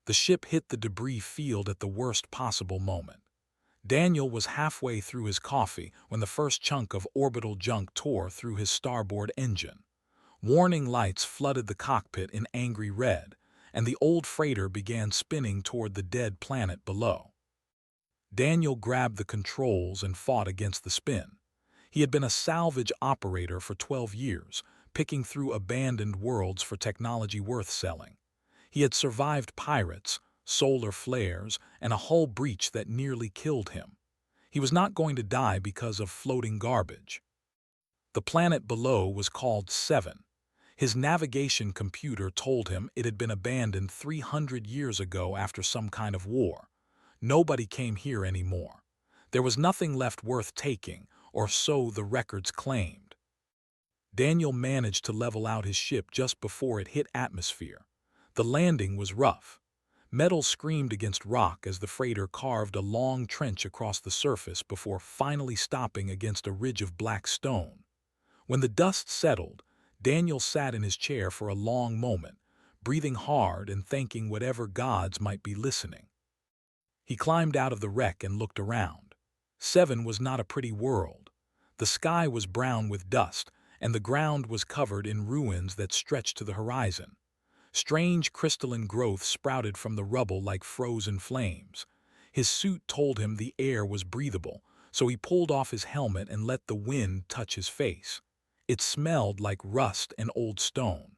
The ship hit the debris field at the worst possible moment. Daniel was halfway through his coffee when the first chunk of orbital junk tore through his starboard engine. Warning lights flooded the cockpit in angry red, and the old freighter began spinning toward the dead planet below. Daniel grabbed the controls and fought against the spin. He had been a salvage operator for 12 years, picking through abandoned worlds for technology worth selling. He had survived pirates, solar flares, and a hull breach that nearly killed him. He was not going to die because of floating garbage. The planet below was called 7. His navigation computer told him it had been abandoned 300 years ago after some kind of war. Nobody came here anymore. There was nothing left worth taking, or so the records claimed. Daniel managed to level out his ship just before it hit atmosphere. The landing was rough. Metal screamed against rock as the freighter carved a long trench across the surface before finally stopping against a ridge of black stone. When the dust settled, Daniel sat in his chair for a long moment, breathing hard and thanking whatever gods might be listening. He climbed out of the wreck and looked around. 7 was not a pretty world. The sky was brown with dust, and the ground was covered in ruins that stretched to the horizon. Strange crystalline growth sprouted from the rubble like frozen flames. His suit told him the air was breathable, so he pulled off his helmet and let the wind touch his face. It smelled like rust and old stone.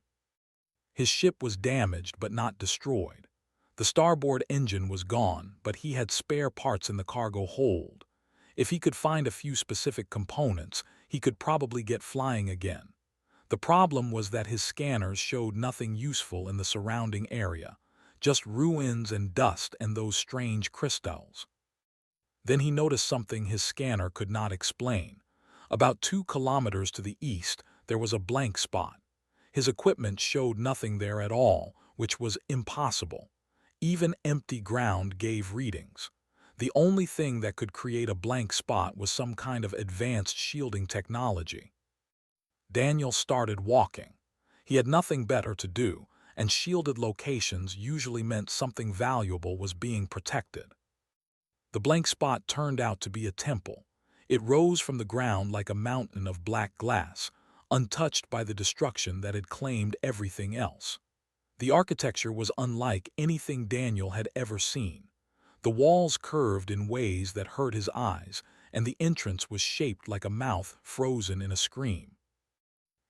His ship was damaged but not destroyed. The starboard engine was gone, but he had spare parts in the cargo hold. If he could find a few specific components, he could probably get flying again. The problem was that his scanners showed nothing useful in the surrounding area, just ruins and dust and those strange crystals. Then he noticed something his scanner could not explain. About 2 kilometers to the east, there was a blank spot. His equipment showed nothing there at all, which was impossible. Even empty ground gave readings. The only thing that could create a blank spot was some kind of advanced shielding technology. Daniel started walking. He had nothing better to do, and shielded locations usually meant something valuable was being protected. The blank spot turned out to be a temple. It rose from the ground like a mountain of black glass, untouched by the destruction that had claimed everything else. The architecture was unlike anything Daniel had ever seen. The walls curved in ways that hurt his eyes, and the entrance was shaped like a mouth frozen in a scream.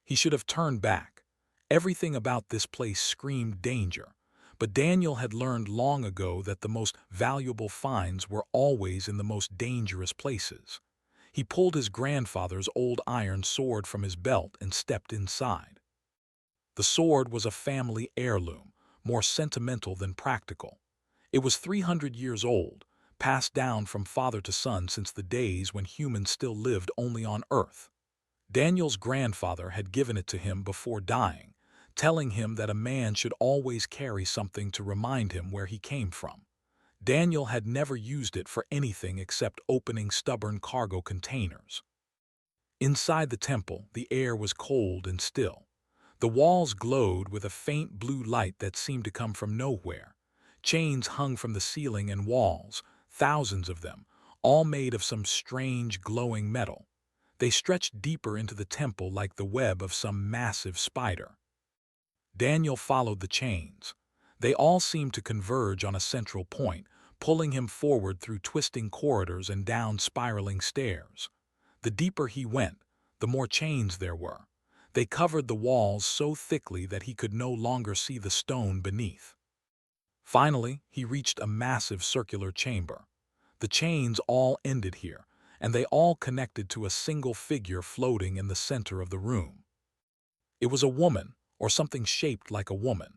He should have turned back. Everything about this place screamed danger, but Daniel had learned long ago that the most valuable finds were always in the most dangerous places. He pulled his grandfather's old iron sword from his belt and stepped inside. The sword was a family heirloom, more sentimental than practical. It was 300 years old, passed down from father to son since the days when humans still lived only on Earth. Daniel's grandfather had given it to him before dying, telling him that a man should always carry something to remind him where he came from. Daniel had never used it for anything except opening stubborn cargo containers. Inside the temple, the air was cold and still. The walls glowed with a faint blue light that seemed to come from nowhere. Chains hung from the ceiling and walls, thousands of them, all made of some strange glowing metal. They stretched deeper into the temple like the web of some massive spider. Daniel followed the chains. They all seemed to converge on a central point, pulling him forward through twisting corridors and down spiraling stairs. The deeper he went, the more chains there were. They covered the walls so thickly that he could no longer see the stone beneath. Finally, he reached a massive circular chamber. The chains all ended here, and they all connected to a single figure floating in the center of the room. It was a woman, or something shaped like a woman.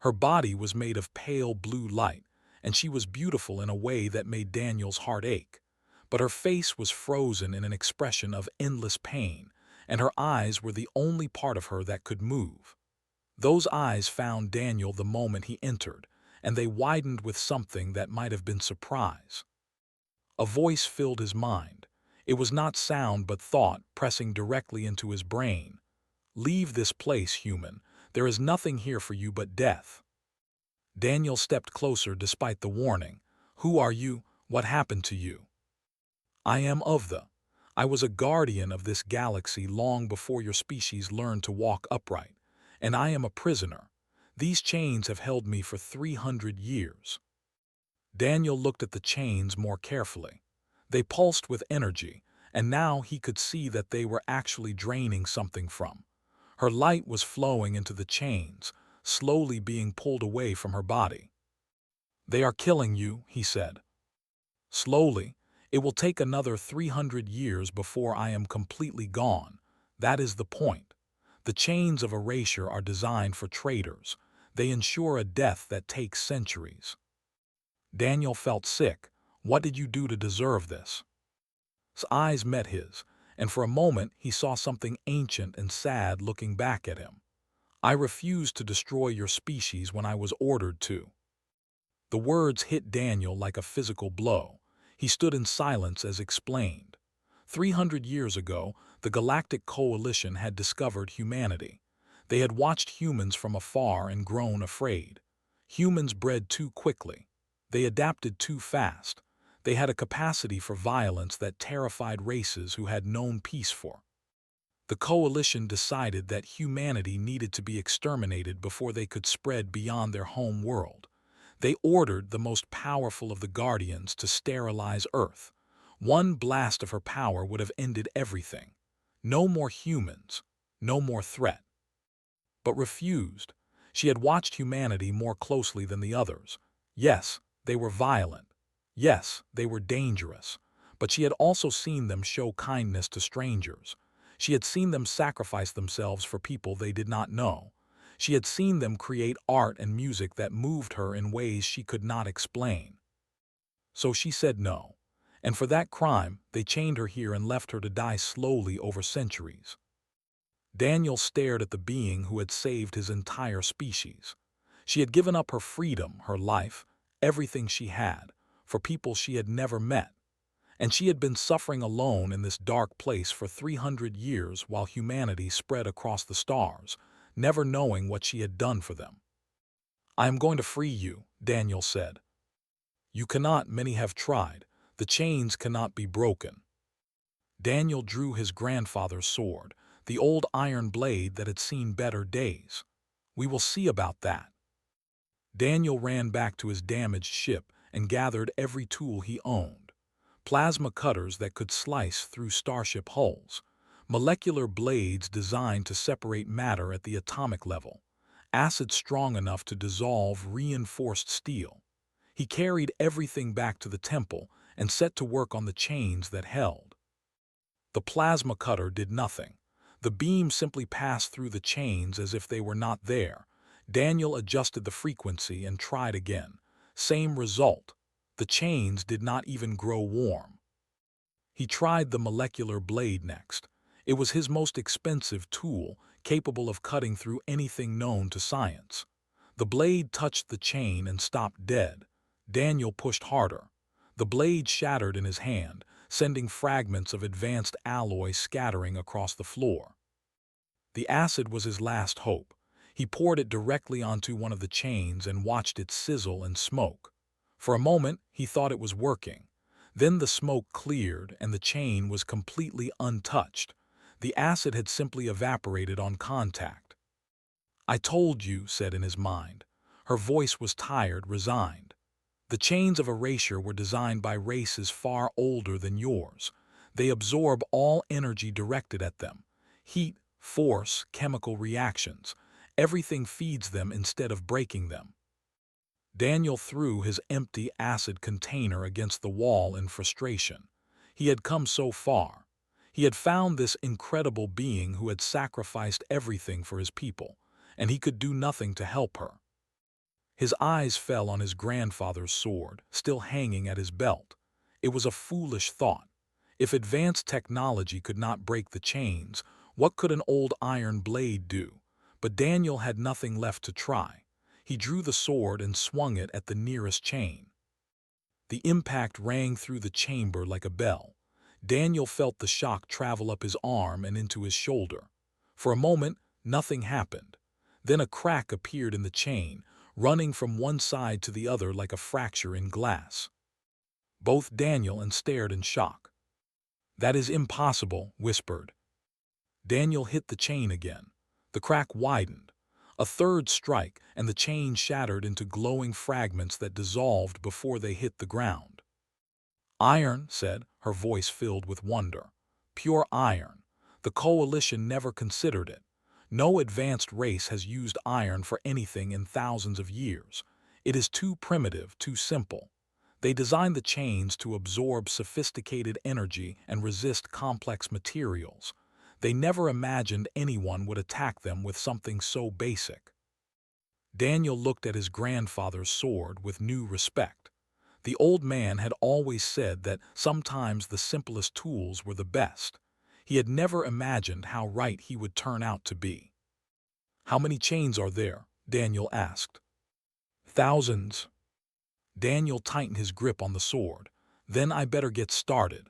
Her body was made of pale blue light, and she was beautiful in a way that made Daniel's heart ache. But her face was frozen in an expression of endless pain, and her eyes were the only part of her that could move. Those eyes found Daniel the moment he entered, and they widened with something that might have been surprise. A voice filled his mind. It was not sound but thought pressing directly into his brain. "Leave this place, human. There is nothing here for you but death." Daniel stepped closer despite the warning. "Who are you? What happened to you?" "I am of the. I was a guardian of this galaxy long before your species learned to walk upright, and I am a prisoner. These chains have held me for 300 years." Daniel looked at the chains more carefully. They pulsed with energy, and now he could see that they were actually draining something from. Her light was flowing into the chains, slowly being pulled away from her body. "They are killing you," he said. "Slowly. It will take another 300 years before I am completely gone. That is the point. The chains of erasure are designed for traitors. They ensure a death that takes centuries." Daniel felt sick. What did you do to deserve this? His eyes met his, and for a moment he saw something ancient and sad looking back at him. "I refused to destroy your species when I was ordered to." The words hit Daniel like a physical blow. He stood in silence as explained. 300 years ago, the Galactic Coalition had discovered humanity. They had watched humans from afar and grown afraid. Humans bred too quickly. They adapted too fast. They had a capacity for violence that terrified races who had known peace for. The Coalition decided that humanity needed to be exterminated before they could spread beyond their home world. They ordered the most powerful of the Guardians to sterilize Earth. One blast of her power would have ended everything. No more humans, no more threat. But refused. She had watched humanity more closely than the others. Yes, they were violent. Yes, they were dangerous. But she had also seen them show kindness to strangers. She had seen them sacrifice themselves for people they did not know. She had seen them create art and music that moved her in ways she could not explain. So she said no. And for that crime, they chained her here and left her to die slowly over centuries. Daniel stared at the being who had saved his entire species. She had given up her freedom, her life, everything she had, for people she had never met. And she had been suffering alone in this dark place for 300 years while humanity spread across the stars, never knowing what she had done for them. "I am going to free you," Daniel said. "You cannot, many have tried. The chains cannot be broken." Daniel drew his grandfather's sword, the old iron blade that had seen better days. "We will see about that." Daniel ran back to his damaged ship and gathered every tool he owned. Plasma cutters that could slice through starship hulls, molecular blades designed to separate matter at the atomic level, acid strong enough to dissolve reinforced steel. He carried everything back to the temple and set to work on the chains that held. The plasma cutter did nothing. The beam simply passed through the chains as if they were not there. Daniel adjusted the frequency and tried again. Same result. The chains did not even grow warm. He tried the molecular blade next. It was his most expensive tool, capable of cutting through anything known to science. The blade touched the chain and stopped dead. Daniel pushed harder. The blade shattered in his hand, sending fragments of advanced alloy scattering across the floor. The acid was his last hope. He poured it directly onto one of the chains and watched it sizzle and smoke. For a moment, he thought it was working. Then the smoke cleared and the chain was completely untouched. The acid had simply evaporated on contact. "I told you," said in his mind. Her voice was tired, resigned. "The chains of erasure were designed by races far older than yours. They absorb all energy directed at them. Heat, force, chemical reactions. Everything feeds them instead of breaking them." Daniel threw his empty acid container against the wall in frustration. He had come so far. He had found this incredible being who had sacrificed everything for his people, and he could do nothing to help her. His eyes fell on his grandfather's sword, still hanging at his belt. It was a foolish thought. If advanced technology could not break the chains, what could an old iron blade do? But Daniel had nothing left to try. He drew the sword and swung it at the nearest chain. The impact rang through the chamber like a bell. Daniel felt the shock travel up his arm and into his shoulder. For a moment, nothing happened. Then a crack appeared in the chain. running from one side to the other like a fracture in glass. Both Daniel and stared in shock. "That is impossible," whispered. Daniel hit the chain again. The crack widened. A third strike, and the chain shattered into glowing fragments that dissolved before they hit the ground. "Iron," said, her voice filled with wonder. "Pure iron. The Coalition never considered it. No advanced race has used iron for anything in thousands of years. It is too primitive, too simple. They designed the chains to absorb sophisticated energy and resist complex materials. They never imagined anyone would attack them with something so basic." Daniel looked at his grandfather's sword with new respect. The old man had always said that sometimes the simplest tools were the best. He had never imagined how right he would turn out to be. "How many chains are there?" Daniel asked. "Thousands." Daniel tightened his grip on the sword. "Then I better get started."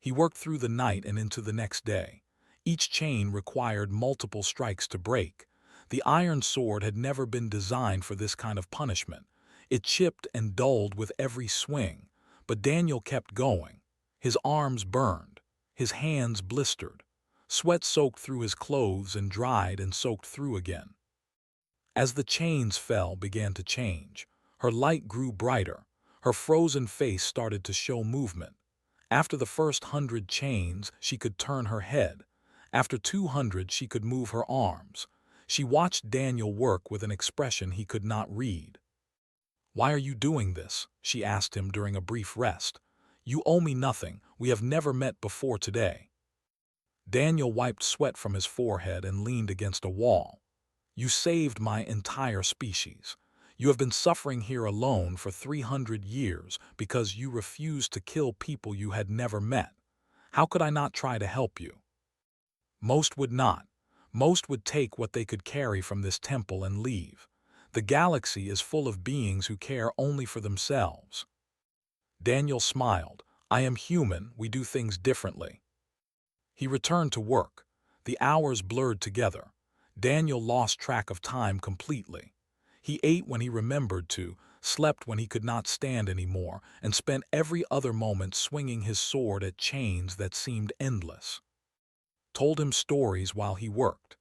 He worked through the night and into the next day. Each chain required multiple strikes to break. The iron sword had never been designed for this kind of punishment. It chipped and dulled with every swing, but Daniel kept going. His arms burned. His hands blistered. Sweat soaked through his clothes and dried and soaked through again. As the chains began to change. Her light grew brighter. Her frozen face started to show movement. After the first 100 chains, she could turn her head. After 200, she could move her arms. She watched Daniel work with an expression he could not read. "Why are you doing this?" she asked him during a brief rest. "You owe me nothing. We have never met before today." Daniel wiped sweat from his forehead and leaned against a wall. "You saved my entire species. You have been suffering here alone for 300 years because you refused to kill people you had never met. How could I not try to help you?" "Most would not. Most would take what they could carry from this temple and leave. The galaxy is full of beings who care only for themselves." Daniel smiled. "I am human. We do things differently." He returned to work. The hours blurred together. Daniel lost track of time completely. He ate when he remembered to, slept when he could not stand anymore, and spent every other moment swinging his sword at chains that seemed endless. Told him stories while he worked.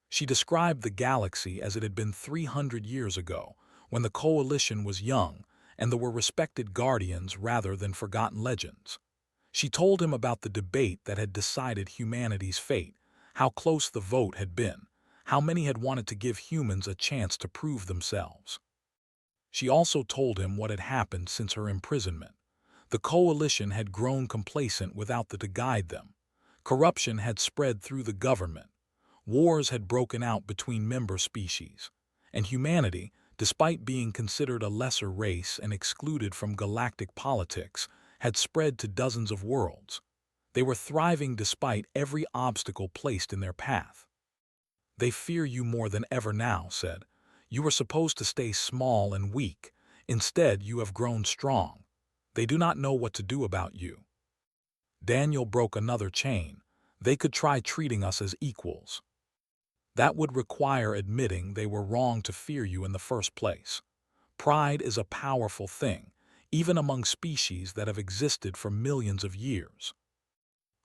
She described the galaxy as it had been 300 years ago, when the Coalition was young, and there were respected guardians rather than forgotten legends. She told him about the debate that had decided humanity's fate, how close the vote had been, how many had wanted to give humans a chance to prove themselves. She also told him what had happened since her imprisonment. The Coalition had grown complacent without the to guide them. Corruption had spread through the government. Wars had broken out between member species. And humanity, despite being considered a lesser race and excluded from galactic politics, had spread to dozens of worlds. They were thriving despite every obstacle placed in their path. "They fear you more than ever now," said. "You were supposed to stay small and weak. Instead, you have grown strong. They do not know what to do about you." Daniel broke another chain. "They could try treating us as equals. That would require admitting they were wrong to fear you in the first place. Pride is a powerful thing, even among species that have existed for millions of years."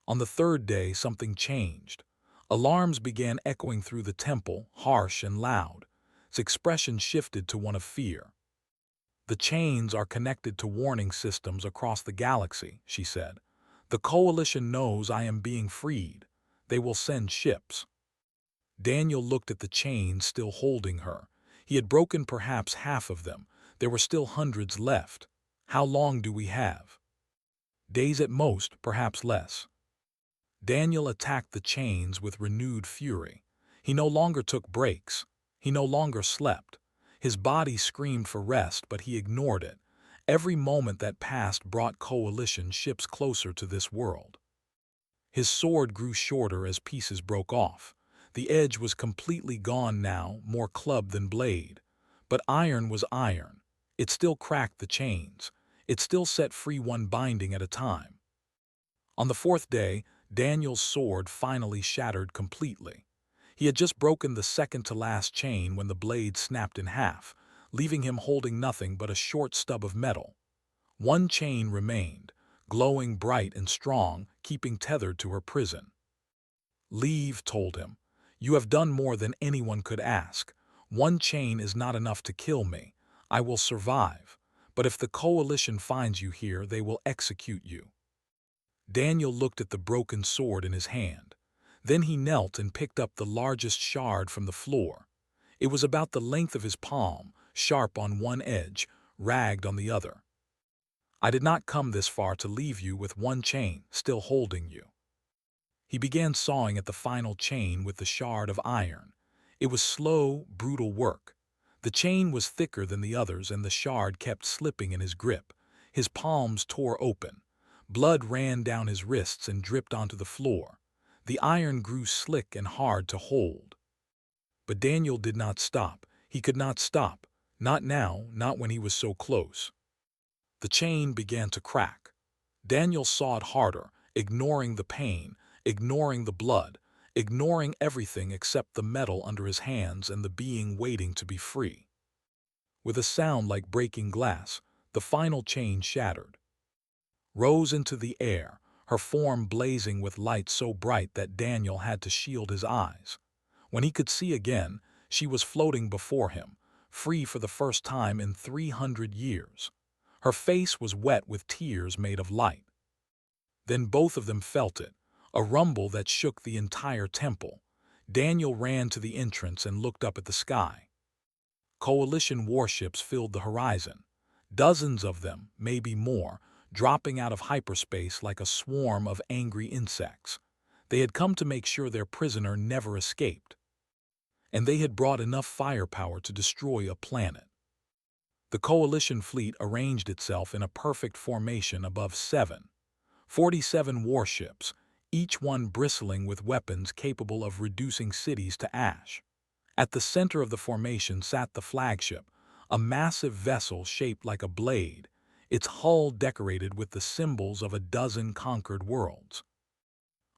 On the third day, something changed. Alarms began echoing through the temple, harsh and loud. Its expression shifted to one of fear. "The chains are connected to warning systems across the galaxy," she said. "The Coalition knows I am being freed. They will send ships." Daniel looked at the chains still holding her. He had broken perhaps half of them. There were still hundreds left. "How long do we have?" "Days at most, perhaps less." Daniel attacked the chains with renewed fury. He no longer took breaks. He no longer slept. His body screamed for rest, but he ignored it. Every moment that passed brought Coalition ships closer to this world. His sword grew shorter as pieces broke off. The edge was completely gone now, more club than blade. But iron was iron. It still cracked the chains. It still set free one binding at a time. On the fourth day, Daniel's sword finally shattered completely. He had just broken the second-to-last chain when the blade snapped in half, leaving him holding nothing but a short stub of metal. One chain remained, glowing bright and strong, keeping tethered to her prison. Leave, told him. You have done more than anyone could ask. One chain is not enough to kill me. I will survive. But if the coalition finds you here, they will execute you. Daniel looked at the broken sword in his hand. Then he knelt and picked up the largest shard from the floor. It was about the length of his palm, sharp on one edge, ragged on the other. I did not come this far to leave you with one chain still holding you. He began sawing at the final chain with the shard of iron. It was slow, brutal work. The chain was thicker than the others and the shard kept slipping in his grip. His palms tore open. Blood ran down his wrists and dripped onto the floor. The iron grew slick and hard to hold. But Daniel did not stop. He could not stop. Not now, not when he was so close. The chain began to crack. Daniel sawed harder, ignoring the pain, ignoring the blood, ignoring everything except the metal under his hands and the being waiting to be free. With a sound like breaking glass, the final chain shattered. Rose into the air, her form blazing with light so bright that Daniel had to shield his eyes. When he could see again, she was floating before him, free for the first time in 300 years. Her face was wet with tears made of light. Then both of them felt it, a rumble that shook the entire temple. Daniel ran to the entrance and looked up at the sky. Coalition warships filled the horizon. Dozens of them, maybe more, dropping out of hyperspace like a swarm of angry insects. They had come to make sure their prisoner never escaped. And they had brought enough firepower to destroy a planet. The coalition fleet arranged itself in a perfect formation above 47 warships, each one bristling with weapons capable of reducing cities to ash. At the center of the formation sat the flagship, a massive vessel shaped like a blade, its hull decorated with the symbols of a dozen conquered worlds.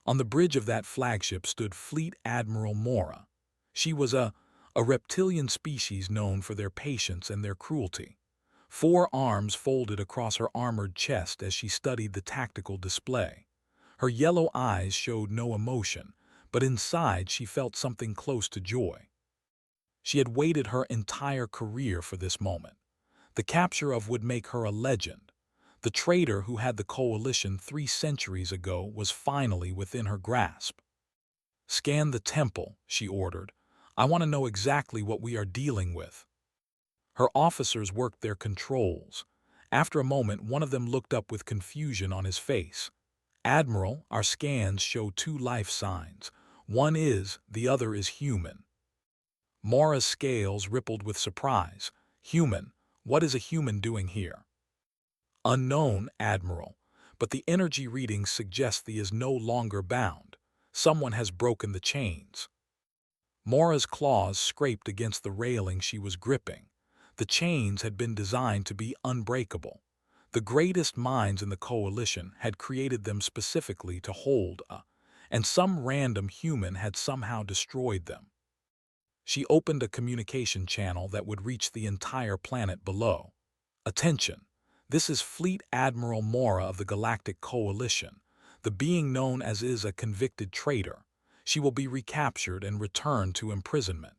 On the bridge of that flagship stood Fleet Admiral Mora. She was a reptilian species known for their patience and their cruelty. 4 arms folded across her armored chest as she studied the tactical display. Her yellow eyes showed no emotion, but inside she felt something close to joy. She had waited her entire career for this moment. The capture of would make her a legend. The traitor who had the coalition 3 centuries ago was finally within her grasp. Scan the temple, she ordered. I want to know exactly what we are dealing with. Her officers worked their controls. After a moment, one of them looked up with confusion on his face. Admiral, our scans show 2 life signs. One is, the other is human. Mora's scales rippled with surprise. Human? What is a human doing here? Unknown, Admiral, but the energy readings suggest he is no longer bound. Someone has broken the chains. Mora's claws scraped against the railing she was gripping. The chains had been designed to be unbreakable. The greatest minds in the coalition had created them specifically to hold and some random human had somehow destroyed them. She opened a communication channel that would reach the entire planet below. Attention! This is Fleet Admiral Mora of the Galactic Coalition. The being known as is a convicted traitor. She will be recaptured and returned to imprisonment.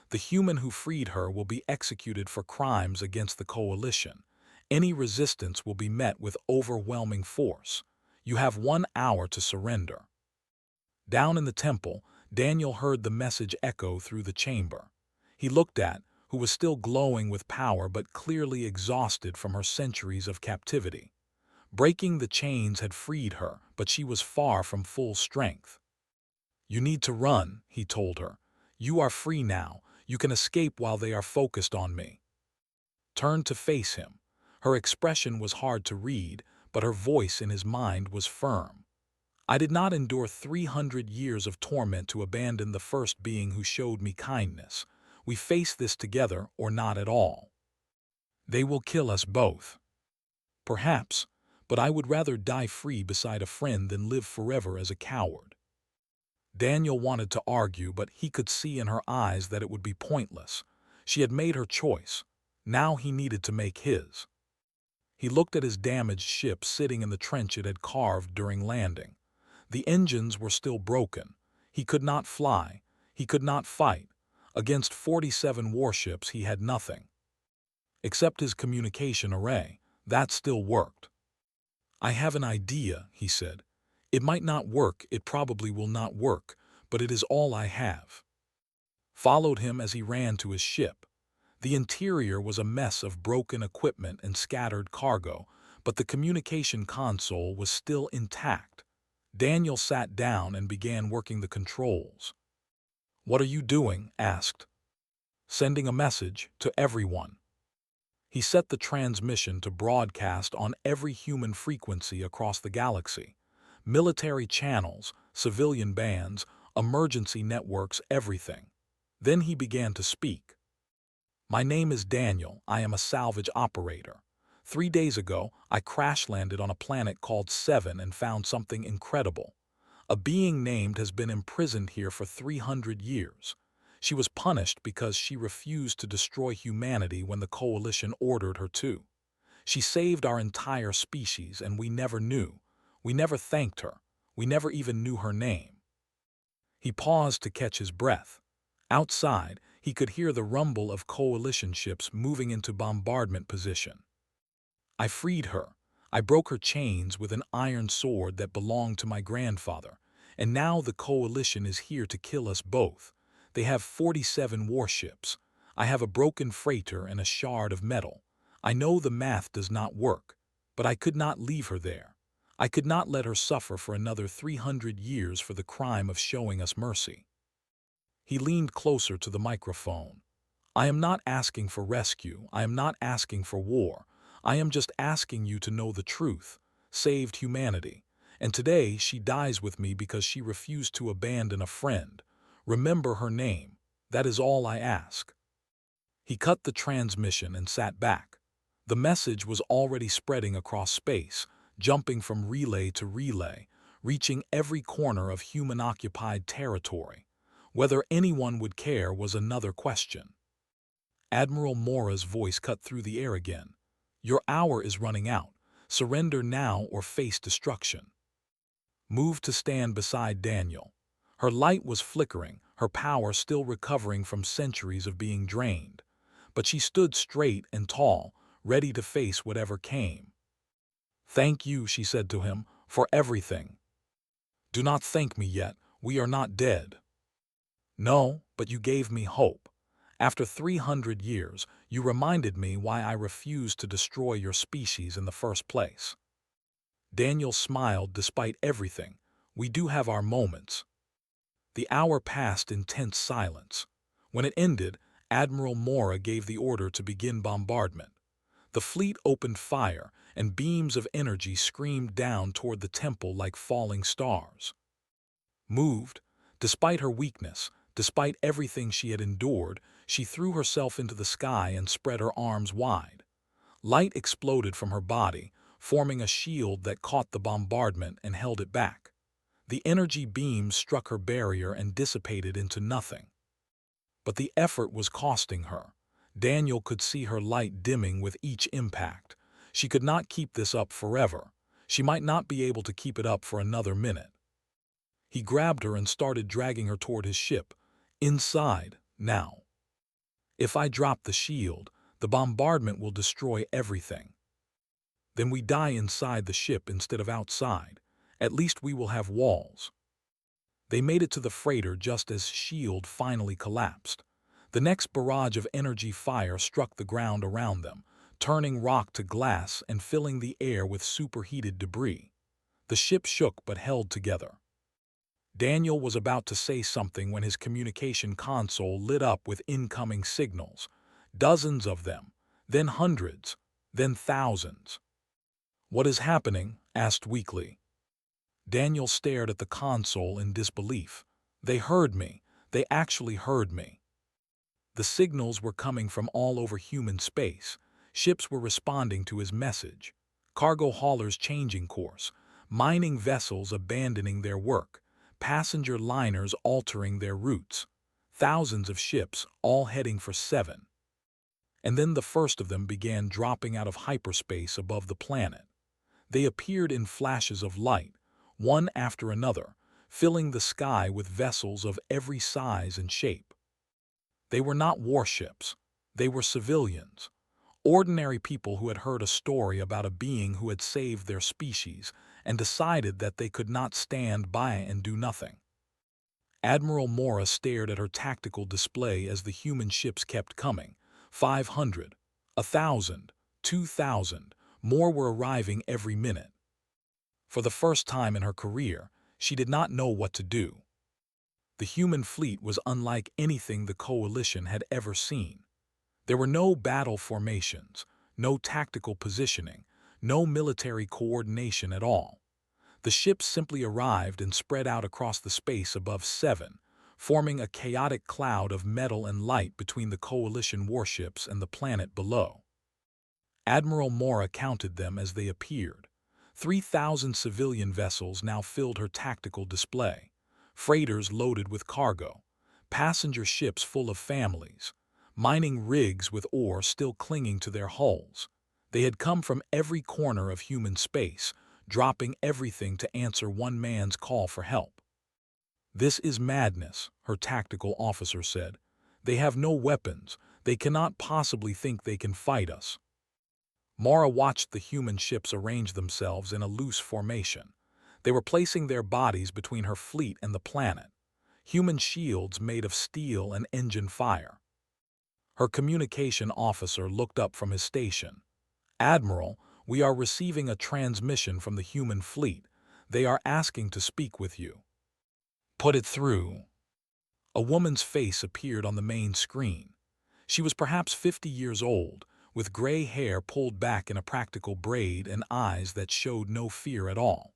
The human who freed her will be executed for crimes against the Coalition. Any resistance will be met with overwhelming force. You have 1 hour to surrender. Down in the temple, Daniel heard the message echo through the chamber. He looked at, who was still glowing with power but clearly exhausted from her centuries of captivity. Breaking the chains had freed her, but she was far from full strength. You need to run, he told her. You are free now. You can escape while they are focused on me. Turned to face him. Her expression was hard to read, but her voice in his mind was firm. I did not endure 300 years of torment to abandon the first being who showed me kindness. We face this together or not at all. They will kill us both. Perhaps, but I would rather die free beside a friend than live forever as a coward. Daniel wanted to argue, but he could see in her eyes that it would be pointless. She had made her choice. Now he needed to make his. He looked at his damaged ship sitting in the trench it had carved during landing. The engines were still broken. He could not fly. He could not fight. Against 47 warships he had nothing. Except his communication array. That still worked. "I have an idea," he said. "It might not work, it probably will not work, but it is all I have." Followed him as he ran to his ship. The interior was a mess of broken equipment and scattered cargo, but the communication console was still intact. Daniel sat down and began working the controls. "What are you doing?" asked. "Sending a message to everyone." He set the transmission to broadcast on every human frequency across the galaxy. Military channels, civilian bands, emergency networks, everything. Then he began to speak. "My name is Daniel. I am a salvage operator. 3 days ago, I crash-landed on a planet called Seven and found something incredible. A being named has been imprisoned here for 300 years. She was punished because she refused to destroy humanity when the Coalition ordered her to. She saved our entire species, and we never knew. We never thanked her. We never even knew her name." He paused to catch his breath. Outside, he could hear the rumble of Coalition ships moving into bombardment position. "I freed her. I broke her chains with an iron sword that belonged to my grandfather, and now the Coalition is here to kill us both. They have 47 warships. I have a broken freighter and a shard of metal. I know the math does not work, but I could not leave her there. I could not let her suffer for another 300 years for the crime of showing us mercy." He leaned closer to the microphone. "I am not asking for rescue. I am not asking for war. I am just asking you to know the truth. Saved humanity. And today she dies with me because she refused to abandon a friend. Remember her name. That is all I ask." He cut the transmission and sat back. The message was already spreading across space, jumping from relay to relay, reaching every corner of human-occupied territory. Whether anyone would care was another question. Admiral Mora's voice cut through the air again. "Your hour is running out. Surrender now or face destruction." Moved to stand beside Daniel. Her light was flickering, her power still recovering from centuries of being drained. But she stood straight and tall, ready to face whatever came. "Thank you," she said to him, "for everything. Do not thank me yet. We are not dead." "No, but you gave me hope. After 300 years, you reminded me why I refused to destroy your species in the first place." Daniel smiled despite everything. "We do have our moments." The hour passed in tense silence. When it ended, Admiral Mora gave the order to begin bombardment. The fleet opened fire, and beams of energy screamed down toward the temple like falling stars. Moved, despite her weakness, despite everything she had endured, she threw herself into the sky and spread her arms wide. Light exploded from her body, forming a shield that caught the bombardment and held it back. The energy beams struck her barrier and dissipated into nothing. But the effort was costing her. Daniel could see her light dimming with each impact. She could not keep this up forever. She might not be able to keep it up for another minute. He grabbed her and started dragging her toward his ship. "Inside, now. If I drop the shield, the bombardment will destroy everything. Then we die inside the ship instead of outside. At least we will have walls." They made it to the freighter just as shield finally collapsed. The next barrage of energy fire struck the ground around them, turning rock to glass and filling the air with superheated debris. The ship shook but held together. Daniel was about to say something when his communication console lit up with incoming signals. Dozens of them, then hundreds, then thousands. "What is happening?" asked Weekly. Daniel stared at the console in disbelief. "They heard me. They actually heard me." The signals were coming from all over human space. Ships were responding to his message. Cargo haulers changing course, mining vessels abandoning their work, passenger liners altering their routes. Thousands of ships, all heading for Seven. And then the first of them began dropping out of hyperspace above the planet. They appeared in flashes of light, one after another, filling the sky with vessels of every size and shape. They were not warships. They were civilians. Ordinary people who had heard a story about a being who had saved their species and decided that they could not stand by and do nothing. Admiral Mora stared at her tactical display as the human ships kept coming. 500, 1,000, 2,000, more were arriving every minute. For the first time in her career, she did not know what to do. The human fleet was unlike anything the Coalition had ever seen. There were no battle formations, no tactical positioning, no military coordination at all. The ships simply arrived and spread out across the space above Seven, forming a chaotic cloud of metal and light between the Coalition warships and the planet below. Admiral Mora counted them as they appeared. 3,000 civilian vessels now filled her tactical display, freighters loaded with cargo, passenger ships full of families, mining rigs with ore still clinging to their hulls. They had come from every corner of human space, dropping everything to answer one man's call for help. "This is madness," her tactical officer said. "They have no weapons. They cannot possibly think they can fight us." Mara watched the human ships arrange themselves in a loose formation. They were placing their bodies between her fleet and the planet, human shields made of steel and engine fire. Her communication officer looked up from his station. "Admiral, we are receiving a transmission from the human fleet. They are asking to speak with you." "Put it through." A woman's face appeared on the main screen. She was perhaps 50 years old, with gray hair pulled back in a practical braid and eyes that showed no fear at all.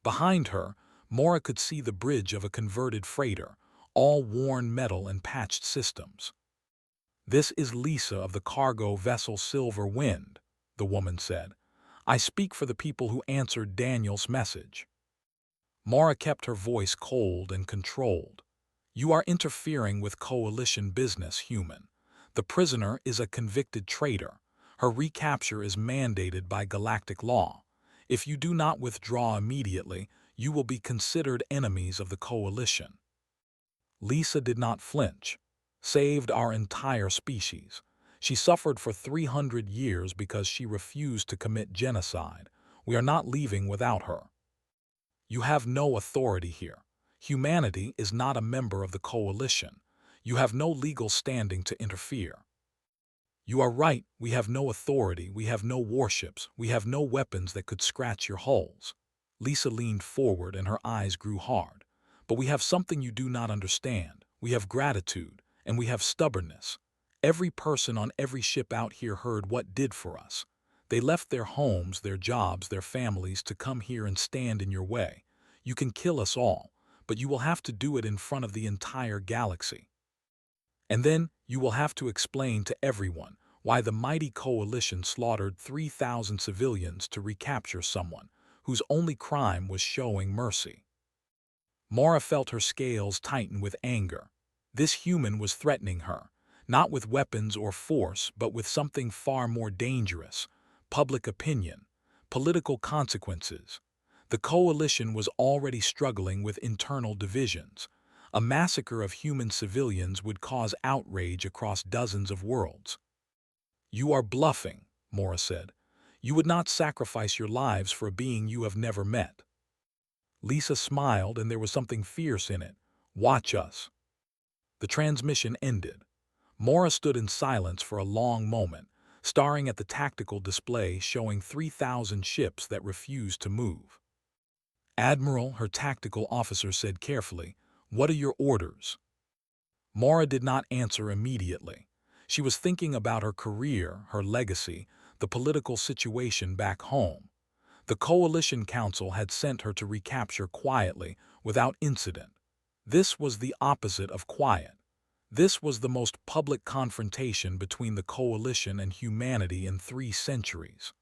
Behind her, Mora could see the bridge of a converted freighter, all worn metal and patched systems. "This is Lisa of the cargo vessel Silver Wind," the woman said. "I speak for the people who answered Daniel's message." Mara kept her voice cold and controlled. "You are interfering with Coalition business, human. The prisoner is a convicted traitor. Her recapture is mandated by galactic law. If you do not withdraw immediately, you will be considered enemies of the Coalition." Lisa did not flinch. "Saved our entire species. She suffered for 300 years because she refused to commit genocide. We are not leaving without her." "You have no authority here. Humanity is not a member of the Coalition. You have no legal standing to interfere." "You are right, we have no authority, we have no warships, we have no weapons that could scratch your hulls." Lisa leaned forward and her eyes grew hard. "But we have something you do not understand. We have gratitude, and we have stubbornness. Every person on every ship out here heard what did for us. They left their homes, their jobs, their families to come here and stand in your way. You can kill us all, but you will have to do it in front of the entire galaxy. And then you will have to explain to everyone why the mighty Coalition slaughtered 3,000 civilians to recapture someone whose only crime was showing mercy." Mara felt her scales tighten with anger. This human was threatening her, not with weapons or force, but with something far more dangerous: public opinion, political consequences. The Coalition was already struggling with internal divisions. A massacre of human civilians would cause outrage across dozens of worlds. "You are bluffing," Mora said. "You would not sacrifice your lives for a being you have never met." Lisa smiled, and there was something fierce in it. "Watch us." The transmission ended. Mora stood in silence for a long moment, staring at the tactical display showing 3,000 ships that refused to move. "Admiral," her tactical officer said carefully, "what are your orders?" Mora did not answer immediately. She was thinking about her career, her legacy, the political situation back home. The Coalition Council had sent her to recapture quietly, without incident. This was the opposite of quiet. This was the most public confrontation between the Coalition and humanity in 3 centuries.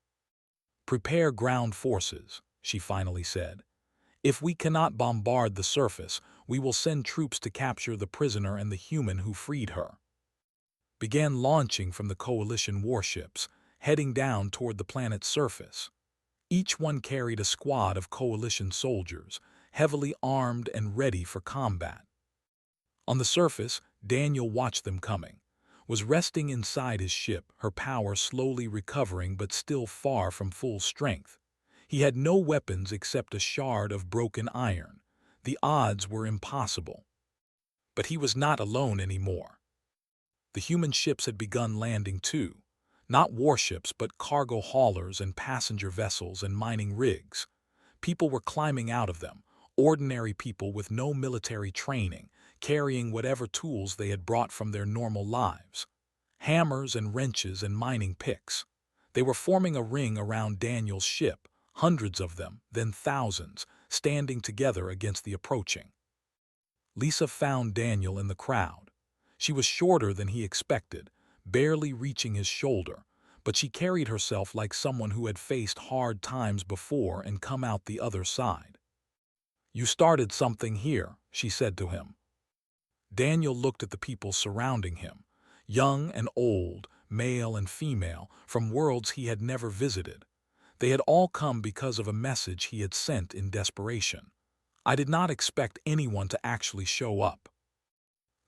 "Prepare ground forces," she finally said. "If we cannot bombard the surface, we will send troops to capture the prisoner and the human who freed her." began launching from the Coalition warships, heading down toward the planet's surface. Each one carried a squad of Coalition soldiers, heavily armed and ready for combat. On the surface, Daniel watched them coming, was resting inside his ship, her power slowly recovering but still far from full strength. He had no weapons except a shard of broken iron. The odds were impossible. But he was not alone anymore. The human ships had begun landing too. Not warships, but cargo haulers and passenger vessels and mining rigs. People were climbing out of them, ordinary people with no military training, carrying whatever tools they had brought from their normal lives. Hammers and wrenches and mining picks. They were forming a ring around Daniel's ship, hundreds of them, then thousands, standing together against the approaching. Lisa found Daniel in the crowd. She was shorter than he expected, barely reaching his shoulder, but she carried herself like someone who had faced hard times before and come out the other side. "You started something here," she said to him. Daniel looked at the people surrounding him, young and old, male and female, from worlds he had never visited. They had all come because of a message he had sent in desperation. "I did not expect anyone to actually show up."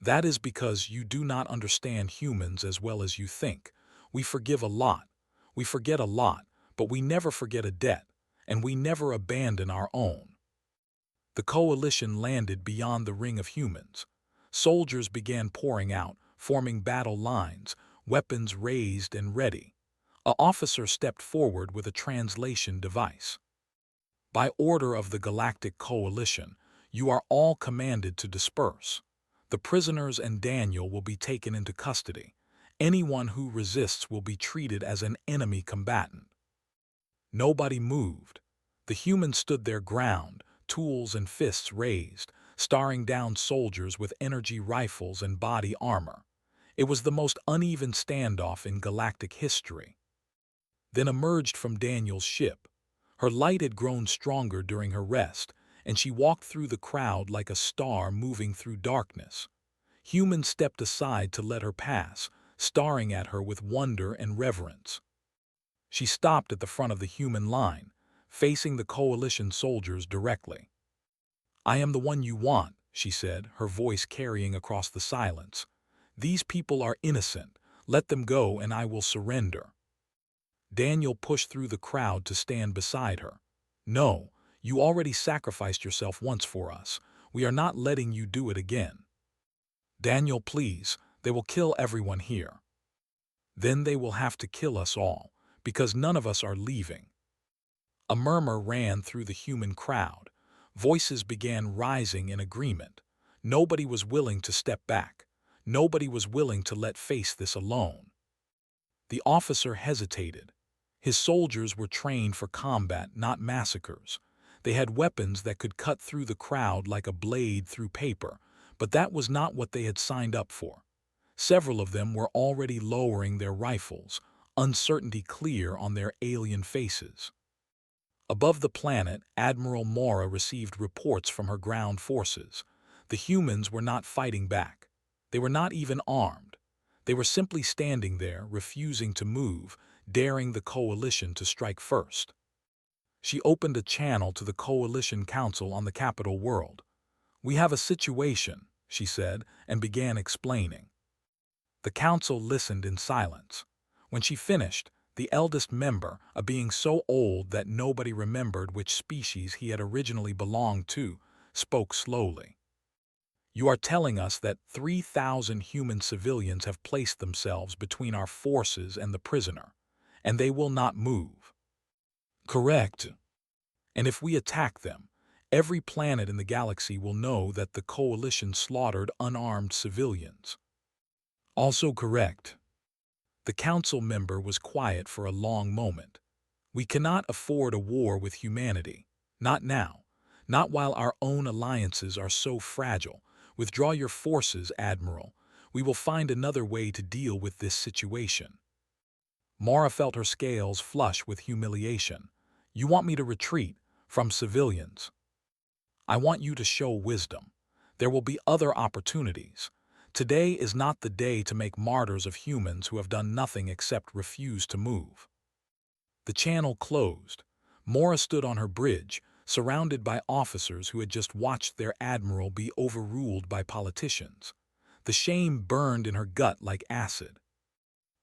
"That is because you do not understand humans as well as you think. We forgive a lot, we forget a lot, but we never forget a debt, and we never abandon our own." The Coalition landed beyond the ring of humans. Soldiers began pouring out, forming battle lines, weapons raised and ready. An officer stepped forward with a translation device. "By order of the Galactic Coalition, you are all commanded to disperse. The prisoners and Daniel will be taken into custody. Anyone who resists will be treated as an enemy combatant." Nobody moved. The humans stood their ground, tools and fists raised, staring down soldiers with energy rifles and body armor. It was the most uneven standoff in galactic history. Then emerged from Daniel's ship. Her light had grown stronger during her rest, and she walked through the crowd like a star moving through darkness. Humans stepped aside to let her pass, staring at her with wonder and reverence. She stopped at the front of the human line, facing the Coalition soldiers directly. "I am the one you want," she said, her voice carrying across the silence. "These people are innocent. Let them go and I will surrender." Daniel pushed through the crowd to stand beside her. "No, you already sacrificed yourself once for us. We are not letting you do it again." "Daniel, please, they will kill everyone here." "Then they will have to kill us all, because none of us are leaving." A murmur ran through the human crowd. Voices began rising in agreement. Nobody was willing to step back. Nobody was willing to let face this alone. The officer hesitated. His soldiers were trained for combat, not massacres. They had weapons that could cut through the crowd like a blade through paper, but that was not what they had signed up for. Several of them were already lowering their rifles, uncertainty clear on their alien faces. Above the planet, Admiral Mora received reports from her ground forces. The humans were not fighting back. They were not even armed. They were simply standing there, refusing to move, daring the Coalition to strike first. She opened a channel to the Coalition Council on the capital world. "We have a situation," she said, and began explaining. The council listened in silence. When she finished, the eldest member, a being so old that nobody remembered which species he had originally belonged to, spoke slowly. "You are telling us that 3,000 human civilians have placed themselves between our forces and the prisoner, and they will not move." "Correct. And if we attack them, every planet in the galaxy will know that the Coalition slaughtered unarmed civilians." "Also correct." The council member was quiet for a long moment. "We cannot afford a war with humanity. Not now. Not while our own alliances are so fragile. Withdraw your forces, Admiral. We will find another way to deal with this situation." Mara felt her scales flush with humiliation. "You want me to retreat from civilians? I want you to show wisdom. There will be other opportunities. Today is not the day to make martyrs of humans who have done nothing except refuse to move. The channel closed. Mora stood on her bridge, surrounded by officers who had just watched their admiral be overruled by politicians. The shame burned in her gut like acid.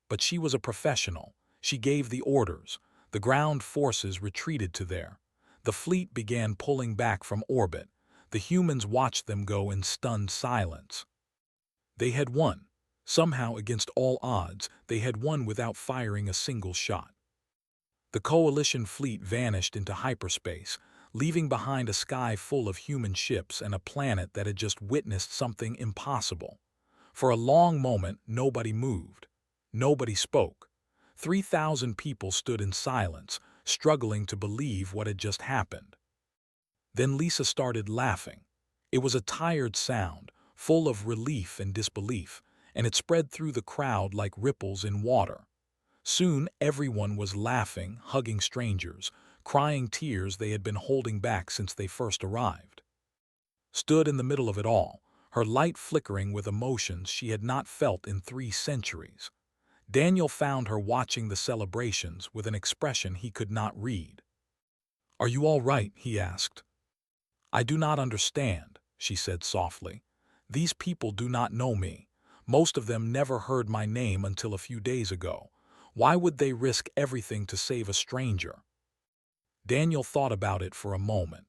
But she was a professional. She gave the orders. The ground forces retreated to there. The fleet began pulling back from orbit. The humans watched them go in stunned silence. They had won. Somehow, against all odds, they had won without firing a single shot. The coalition fleet vanished into hyperspace, leaving behind a sky full of human ships and a planet that had just witnessed something impossible. For a long moment, nobody moved. Nobody spoke. 3,000 people stood in silence, struggling to believe what had just happened. Then Lisa started laughing. It was a tired sound, full of relief and disbelief, and it spread through the crowd like ripples in water. Soon everyone was laughing, hugging strangers, crying tears they had been holding back since they first arrived. Stood in the middle of it all, her light flickering with emotions she had not felt in 3 centuries. Daniel found her watching the celebrations with an expression he could not read. "Are you all right?" he asked. "I do not understand," she said softly. "These people do not know me. Most of them never heard my name until a few days ago. Why would they risk everything to save a stranger?" Daniel thought about it for a moment.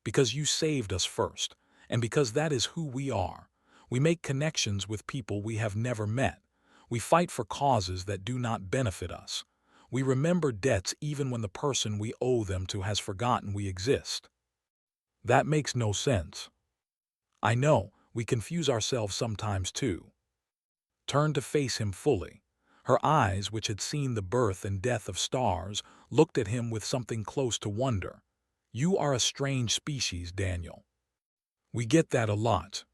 "Because you saved us first, and because that is who we are. We make connections with people we have never met. We fight for causes that do not benefit us. We remember debts even when the person we owe them to has forgotten we exist." "That makes no sense." "I know, we confuse ourselves sometimes too." Turned to face him fully. Her eyes, which had seen the birth and death of stars, looked at him with something close to wonder. "You are a strange species, Daniel." "We get that a lot."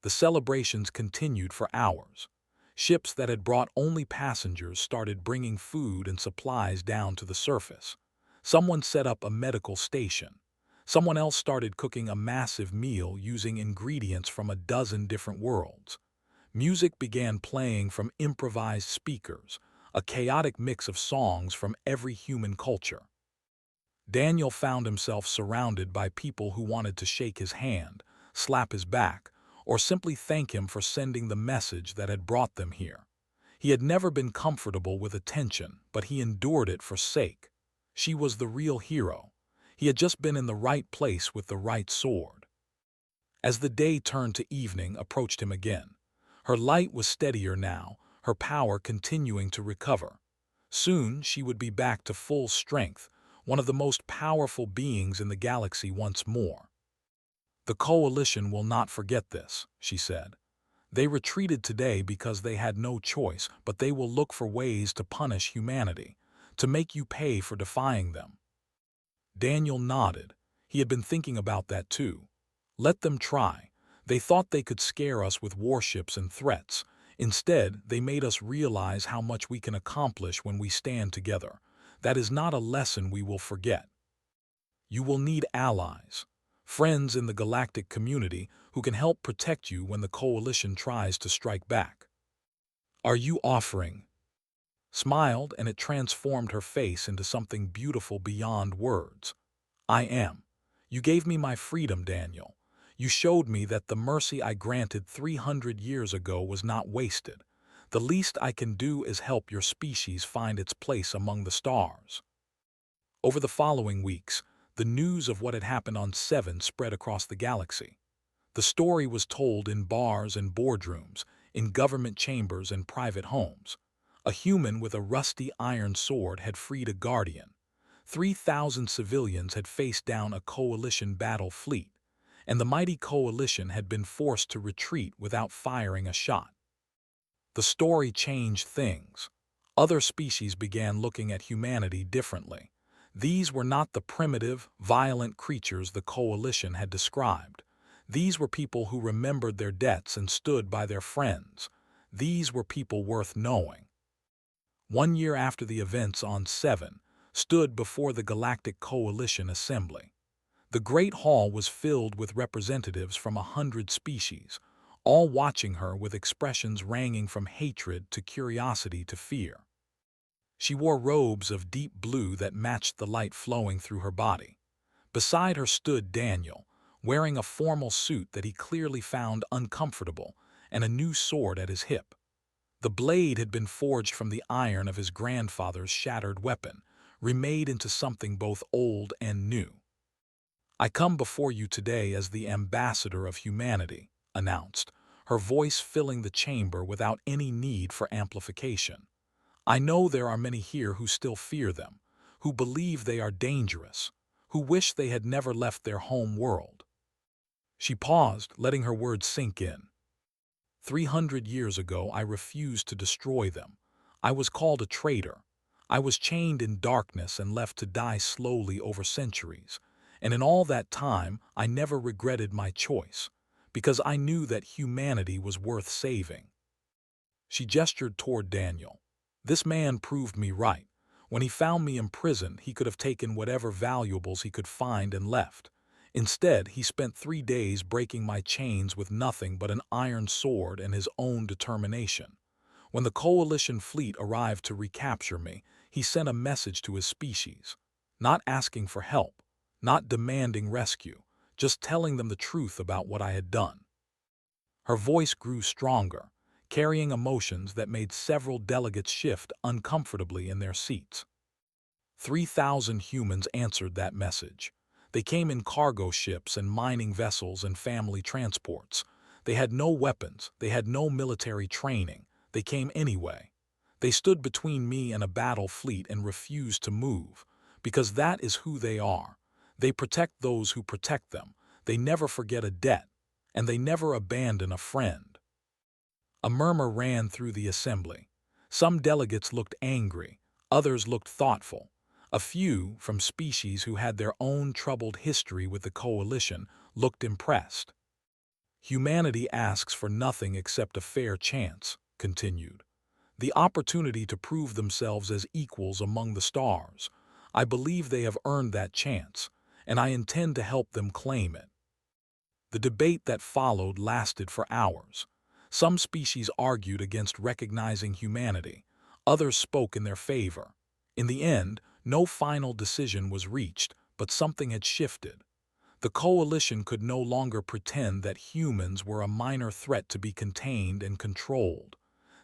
The celebrations continued for hours. Ships that had brought only passengers started bringing food and supplies down to the surface. Someone set up a medical station. Someone else started cooking a massive meal using ingredients from a dozen different worlds. Music began playing from improvised speakers, a chaotic mix of songs from every human culture. Daniel found himself surrounded by people who wanted to shake his hand, slap his back, or simply thank him for sending the message that had brought them here. He had never been comfortable with attention, but he endured it for sake. She was the real hero. He had just been in the right place with the right sword. As the day turned to evening, approached him again. Her light was steadier now, her power continuing to recover. Soon she would be back to full strength, one of the most powerful beings in the galaxy once more. "The Coalition will not forget this," she said. "They retreated today because they had no choice, but they will look for ways to punish humanity, to make you pay for defying them." Daniel nodded. He had been thinking about that too. Let them try. They thought they could scare us with warships and threats. Instead, they made us realize how much we can accomplish when we stand together. That is not a lesson we will forget. You will need allies, friends in the galactic community who can help protect you when the Coalition tries to strike back. "Are you offering?" Smiled, and it transformed her face into something beautiful beyond words. "I am. You gave me my freedom, Daniel. You showed me that the mercy I granted 300 years ago was not wasted. The least I can do is help your species find its place among the stars." Over the following weeks, the news of what had happened on 7 spread across the galaxy. The story was told in bars and boardrooms, in government chambers and private homes. A human with a rusty iron sword had freed a guardian. 3,000 civilians had faced down a coalition battle fleet, and the mighty coalition had been forced to retreat without firing a shot. The story changed things. Other species began looking at humanity differently. These were not the primitive, violent creatures the coalition had described. These were people who remembered their debts and stood by their friends. These were people worth knowing. 1 year after the events on 7, stood before the Galactic Coalition Assembly. The Great Hall was filled with representatives from 100 species, all watching her with expressions ranging from hatred to curiosity to fear. She wore robes of deep blue that matched the light flowing through her body. Beside her stood Daniel, wearing a formal suit that he clearly found uncomfortable and a new sword at his hip. The blade had been forged from the iron of his grandfather's shattered weapon, remade into something both old and new. "I come before you today as the ambassador of humanity," announced, her voice filling the chamber without any need for amplification. "I know there are many here who still fear them, who believe they are dangerous, who wish they had never left their home world." She paused, letting her words sink in. 300 years ago, I refused to destroy them. I was called a traitor. I was chained in darkness and left to die slowly over centuries. And in all that time, I never regretted my choice, because I knew that humanity was worth saving. She gestured toward Daniel. "This man proved me right. When he found me imprisoned, he could have taken whatever valuables he could find and left. Instead, he spent 3 days breaking my chains with nothing but an iron sword and his own determination. When the Coalition fleet arrived to recapture me, he sent a message to his species, not asking for help, not demanding rescue, just telling them the truth about what I had done." Her voice grew stronger, carrying emotions that made several delegates shift uncomfortably in their seats. 3,000 humans answered that message. They came in cargo ships and mining vessels and family transports. They had no weapons, they had no military training. They came anyway. They stood between me and a battle fleet and refused to move, because that is who they are. They protect those who protect them. They never forget a debt, and they never abandon a friend. A murmur ran through the assembly. Some delegates looked angry, others looked thoughtful. A few, from species who had their own troubled history with the Coalition, looked impressed. "Humanity asks for nothing except a fair chance," continued. "The opportunity to prove themselves as equals among the stars. I believe they have earned that chance, and I intend to help them claim it." The debate that followed lasted for hours. Some species argued against recognizing humanity. Others spoke in their favor. In the end, no final decision was reached, but something had shifted. The Coalition could no longer pretend that humans were a minor threat to be contained and controlled.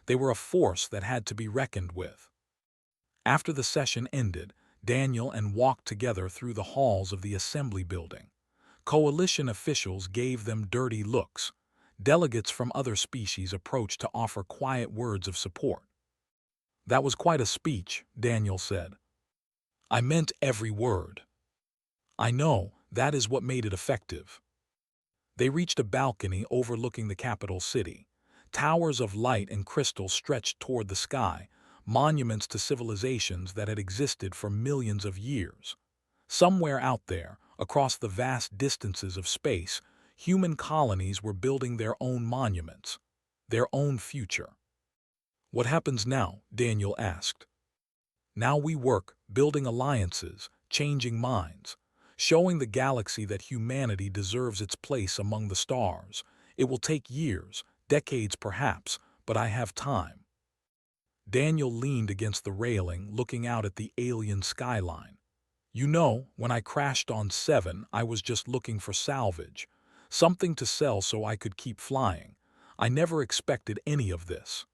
They were a force that had to be reckoned with. After the session ended, Daniel and walked together through the halls of the assembly building. Coalition officials gave them dirty looks. Delegates from other species approached to offer quiet words of support. "That was quite a speech," Daniel said. "I meant every word." "I know, that is what made it effective." They reached a balcony overlooking the capital city. Towers of light and crystal stretched toward the sky, monuments to civilizations that had existed for millions of years. Somewhere out there, across the vast distances of space, human colonies were building their own monuments, their own future. "What happens now?" Daniel asked. "Now we work, building alliances, changing minds, showing the galaxy that humanity deserves its place among the stars. It will take years, decades perhaps, but I have time." Daniel leaned against the railing, looking out at the alien skyline. "You know, when I crashed on 7, I was just looking for salvage, something to sell so I could keep flying. I never expected any of this.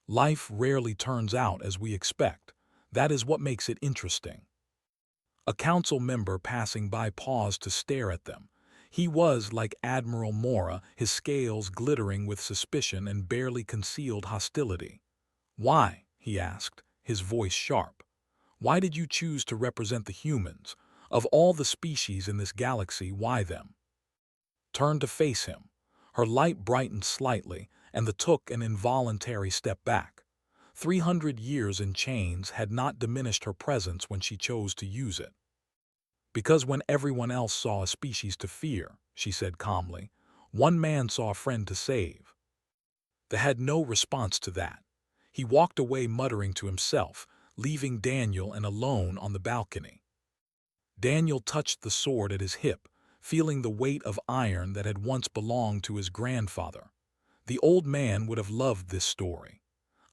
Life rarely turns out as we expect. That is what makes it interesting." A council member passing by paused to stare at them. He was like Admiral Mora, his scales glittering with suspicion and barely concealed hostility. "Why?" he asked, his voice sharp. "Why did you choose to represent the humans? Of all the species in this galaxy, why them?" Turned to face him. Her light brightened slightly, and took an involuntary step back. 300 years in chains had not diminished her presence when she chose to use it. "Because when everyone else saw a species to fear," she said calmly, "one man saw a friend to save." They had no response to that. He walked away muttering to himself, leaving Daniel and alone on the balcony. Daniel touched the sword at his hip, feeling the weight of iron that had once belonged to his grandfather. The old man would have loved this story.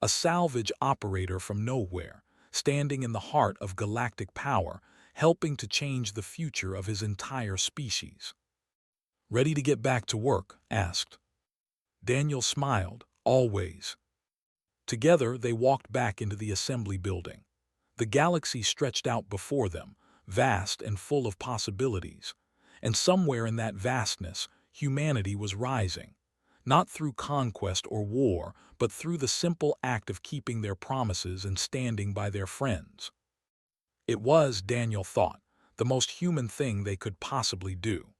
A salvage operator from nowhere, standing in the heart of galactic power, helping to change the future of his entire species. "Ready to get back to work?" asked. Daniel smiled, "Always." Together they walked back into the assembly building. The galaxy stretched out before them, vast and full of possibilities. And somewhere in that vastness, humanity was rising. Not through conquest or war, but through the simple act of keeping their promises and standing by their friends. It was, Daniel thought, the most human thing they could possibly do.